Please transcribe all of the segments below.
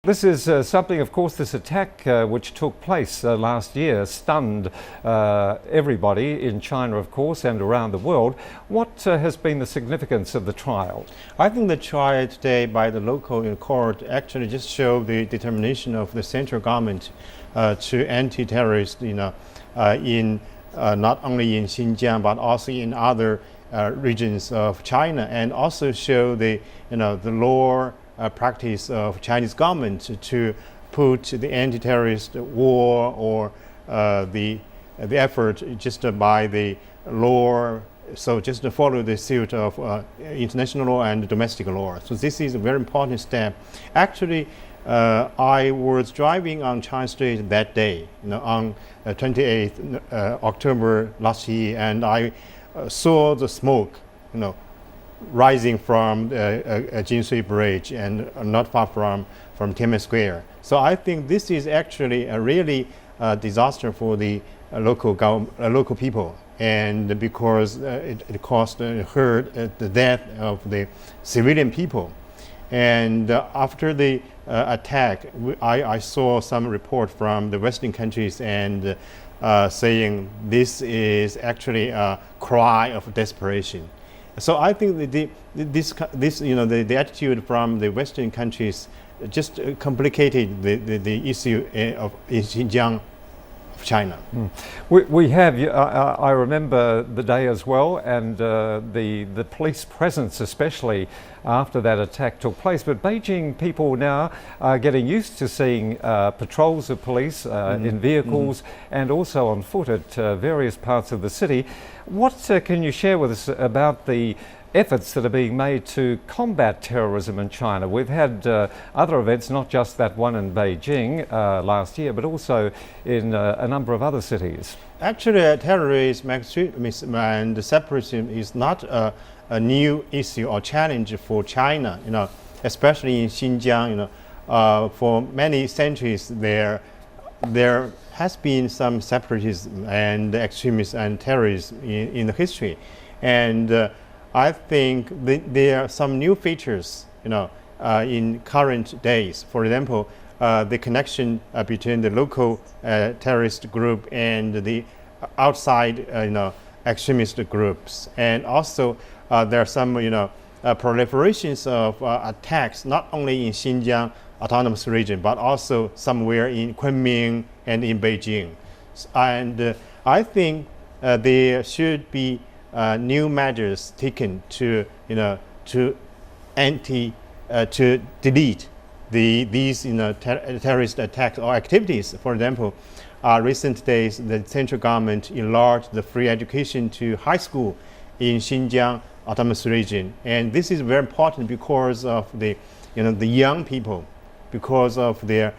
This is something, of course, this attack which took place last year stunned everybody in China, of course, and around the world. What has been the significance of the trial? I think the trial today by the local court actually just showed the determination of the central government to anti-terrorist, in not only in Xinjiang but also in other regions of China, and also show the law practice of Chinese government to put the anti-terrorist war or the effort just by the law, so just to follow the suit of international law and domestic law. So this is a very important step. Actually, I was driving on China Street that day, on 28th October last year, and I saw the smoke, rising from Jinsui Bridge and not far from Tiananmen Square. So I think this is actually a really disaster for the local people, and because it caused the death of the civilian people. And after the attack, I saw some report from the Western countries and saying this is actually a cry of desperation. So I think the attitude from the Western countries just complicated the issue of Xinjiang of China. We have, I remember the day as well, and the police presence, especially after that attack took place. But Beijing people now are getting used to seeing patrols of police in vehicles and also on foot at various parts of the city. What can you share with us about the efforts that are being made to combat terrorism in China? We've had other events, not just that one in Beijing last year, but also in a number of other cities. Actually, terrorism and separatism is not a new issue or challenge for China, especially in Xinjiang. For many centuries there has been some separatism and extremism and terrorism in the history, and I think there are some new features, in current days. For example, the connection between the local terrorist group and the outside, extremist groups, and also there are some, proliferations of attacks not only in Xinjiang autonomous region but also somewhere in Kunming and in Beijing. And I think there should be new measures taken to delete these terrorist attacks or activities. For example, recent days the central government enlarged the free education to high school in Xinjiang autonomous region, and this is very important because of the young people, because of their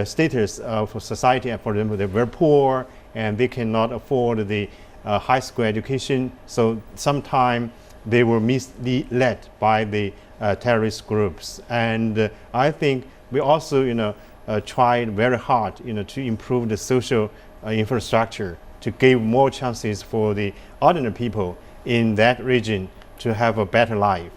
status of society. For example, they're very poor and they cannot afford the high school education, so sometimes they were misled by the terrorist groups. And I think we also tried very hard to improve the social infrastructure to give more chances for the ordinary people in that region to have a better life.